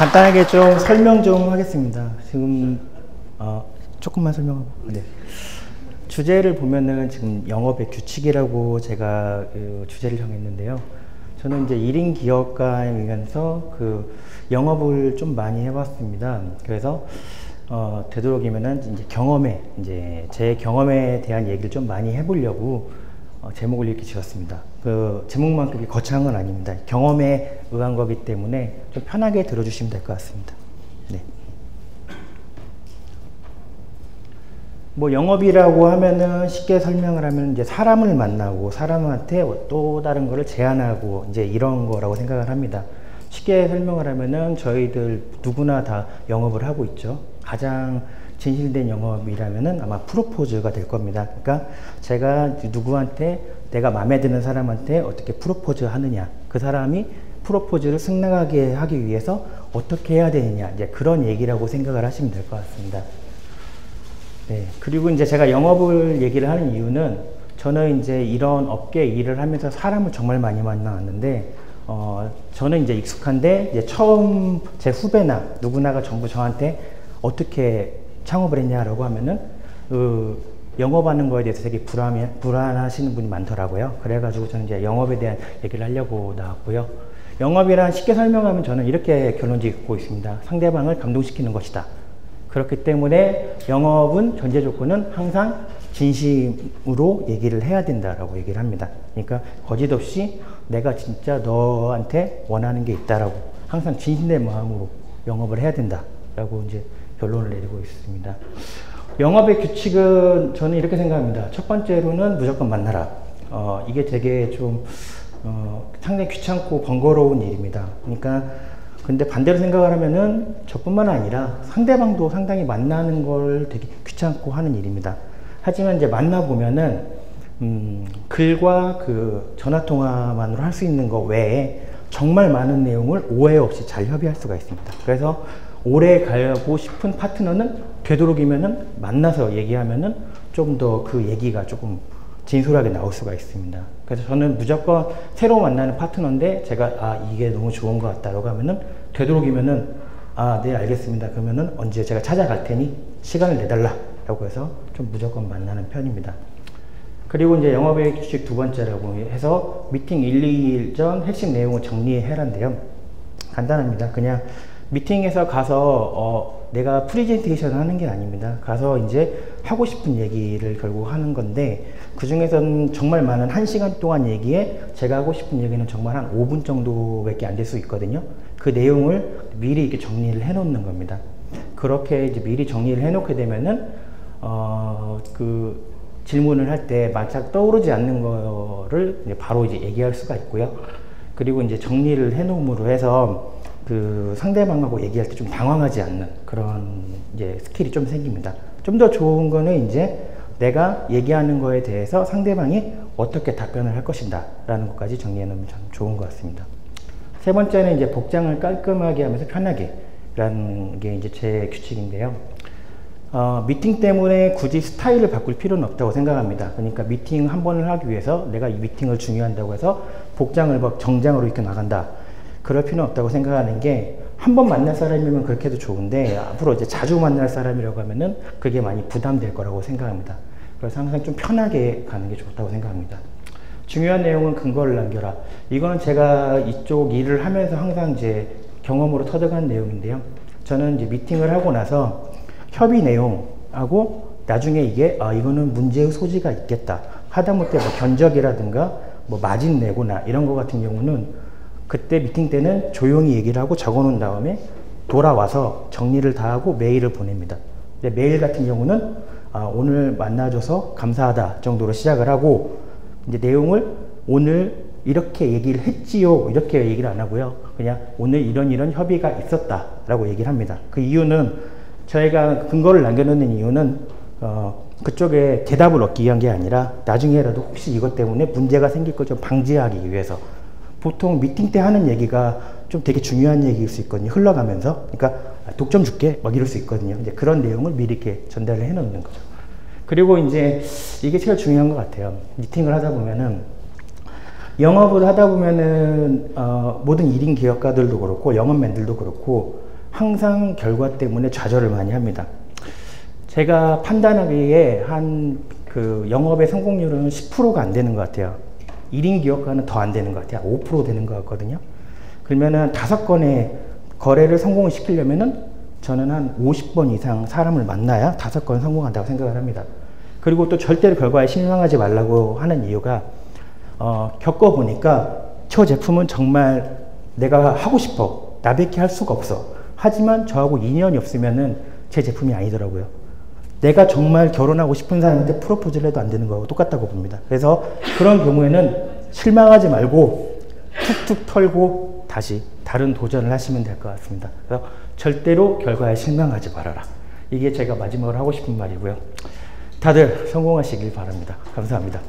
간단하게 좀 설명 좀 하겠습니다. 지금 조금만 설명하고. 네. 주제를 보면은 지금 영업의 규칙이라고 제가 주제를 정했는데요. 저는 이제 1인 기업가이면서 그 영업을 좀 많이 해봤습니다. 그래서 되도록이면은 이제 제 경험에 대한 얘기를 좀 많이 해보려고 제목을 이렇게 지었습니다. 그 제목만큼 거창한 건 아닙니다. 경험에 의한 거기 때문에 좀 편하게 들어주시면 될 것 같습니다. 네. 뭐 영업이라고 하면은 쉽게 설명을 하면 이제 사람을 만나고 사람한테 또 다른 거를 제안하고 이제 이런 거라고 생각을 합니다. 쉽게 설명을 하면은 저희들 누구나 다 영업을 하고 있죠. 가장 진실된 영업이라면은 아마 프로포즈가 될 겁니다. 그러니까 제가 누구한테 내가 마음에 드는 사람한테 어떻게 프로포즈 하느냐, 그 사람이 프로포즈를 승낙하게 하기 위해서 어떻게 해야 되느냐, 이제 그런 얘기라고 생각을 하시면 될 것 같습니다. 네. 그리고 이제 제가 영업을 얘기를 하는 이유는 저는 이제 이런 업계 일을 하면서 사람을 정말 많이 만나왔는데 저는 이제 익숙한데 이제 처음 제 후배나 누구나가 전부 저한테 어떻게 창업을 했냐라고 하면은 영업하는 거에 대해서 되게 불안하시는 분이 많더라고요. 그래가지고 저는 이제 영업에 대한 얘기를 하려고 나왔고요. 영업이란 쉽게 설명하면 저는 이렇게 결론 짓고 있습니다. 상대방을 감동시키는 것이다. 그렇기 때문에 영업은 전제 조건은 항상 진심으로 얘기를 해야 된다라고 얘기를 합니다. 그러니까 거짓 없이 내가 진짜 너한테 원하는 게 있다라고 항상 진심된 마음으로 영업을 해야 된다라고 이제 결론을 내리고 있습니다. 영업의 규칙은 저는 이렇게 생각합니다. 첫 번째로는 무조건 만나라. 이게 되게 좀 상당히 귀찮고 번거로운 일입니다. 그러니까 근데 반대로 생각을 하면은 저뿐만 아니라 상대방도 상당히 만나는 걸 되게 귀찮고 하는 일입니다. 하지만 이제 만나보면은 글과 그 전화통화만으로 할 수 있는 거 외에 정말 많은 내용을 오해 없이 잘 협의할 수가 있습니다. 그래서 오래 가고 싶은 파트너는 되도록이면은 만나서 얘기하면은 좀 더 그 얘기가 조금 진솔하게 나올 수가 있습니다. 그래서 저는 무조건 새로 만나는 파트너인데 제가 이게 너무 좋은 것 같다라고 하면은 되도록이면은 네 알겠습니다. 그러면은 언제 제가 찾아갈 테니 시간을 내달라 라고 해서 좀 무조건 만나는 편입니다. 그리고 이제 영업의 규칙 두 번째라고 해서 미팅 1, 2일 전 핵심 내용을 정리해라인데요. 간단합니다. 그냥 미팅에서 가서 내가 프레젠테이션을 하는 게 아닙니다. 가서 이제 하고 싶은 얘기를 결국 하는 건데 그 중에서는 정말 많은 1시간 동안 얘기에 제가 하고 싶은 얘기는 정말 한 5분 정도밖에 안 될 수 있거든요. 그 내용을 미리 이렇게 정리를 해 놓는 겁니다. 그렇게 이제 미리 정리를 해 놓게 되면은 그 질문을 할 때 막상 떠오르지 않는 거를 이제 바로 이제 얘기할 수가 있고요. 그리고 이제 정리를 해 놓음으로 해서 그 상대방하고 얘기할 때 좀 당황하지 않는 그런 이제 스킬이 좀 생깁니다. 좀 더 좋은 거는 이제 내가 얘기하는 거에 대해서 상대방이 어떻게 답변을 할 것인가 라는 것까지 정리해 놓으면 참 좋은 것 같습니다. 세 번째는 이제 복장을 깔끔하게 하면서 편하게 라는 게 이제 제 규칙인데요. 미팅 때문에 굳이 스타일을 바꿀 필요는 없다고 생각합니다. 그러니까 미팅 한 번을 하기 위해서 내가 이 미팅을 중요한다고 해서 복장을 막 정장으로 이렇게 나간다. 그럴 필요는 없다고 생각하는 게 한 번 만날 사람이면 그렇게 해도 좋은데 앞으로 이제 자주 만날 사람이라고 하면은 그게 많이 부담될 거라고 생각합니다. 그래서 항상 좀 편하게 가는 게 좋다고 생각합니다. 중요한 내용은 근거를 남겨라. 이거는 제가 이쪽 일을 하면서 항상 이제 경험으로 터득한 내용인데요. 저는 이제 미팅을 하고 나서 협의 내용하고 나중에 이게 이거는 문제의 소지가 있겠다. 하다못해 뭐 견적이라든가 뭐 마진 내고나 이런 거 같은 경우는 그때 미팅 때는 조용히 얘기를 하고 적어 놓은 다음에 돌아와서 정리를 다 하고 메일을 보냅니다. 근데 메일 같은 경우는 오늘 만나줘서 감사하다 정도로 시작을 하고 이제 내용을 오늘 이렇게 얘기를 했지요 이렇게 얘기를 안 하고요. 그냥 오늘 이런 협의가 있었다 라고 얘기를 합니다. 그 이유는 저희가 근거를 남겨놓는 이유는 그쪽에 대답을 얻기 위한 게 아니라 나중에라도 혹시 이것 때문에 문제가 생길 걸 좀 방지하기 위해서. 보통 미팅 때 하는 얘기가 좀 되게 중요한 얘기일 수 있거든요. 흘러가면서. 그러니까 독점 줄게 막 이럴 수 있거든요. 이제 그런 내용을 미리 이렇게 전달을 해 놓는 거죠. 그리고 이제 이게 제일 중요한 것 같아요. 미팅을 하다 보면은 영업을 하다 보면은 모든 1인 기업가들도 그렇고 영업맨들도 그렇고 항상 결과 때문에 좌절을 많이 합니다. 제가 판단하기에 그 영업의 성공률은 10%가 안 되는 것 같아요. 1인 기업가는 더 안 되는 것 같아요. 5% 되는 것 같거든요. 그러면은 5건의 거래를 성공을 시키려면은 저는 한 50번 이상 사람을 만나야 5건 성공한다고 생각을 합니다. 그리고 또 절대로 결과에 실망하지 말라고 하는 이유가 겪어보니까 저 제품은 정말 내가 하고 싶어. 나밖에 할 수가 없어. 하지만 저하고 인연이 없으면은 제 제품이 아니더라고요. 내가 정말 결혼하고 싶은 사람한테 프로포즈를 해도 안 되는 거하고 똑같다고 봅니다. 그래서 그런 경우에는 실망하지 말고 툭툭 털고 다시 다른 도전을 하시면 될 것 같습니다. 그래서 절대로 결과에 실망하지 말아라. 이게 제가 마지막으로 하고 싶은 말이고요. 다들 성공하시길 바랍니다. 감사합니다.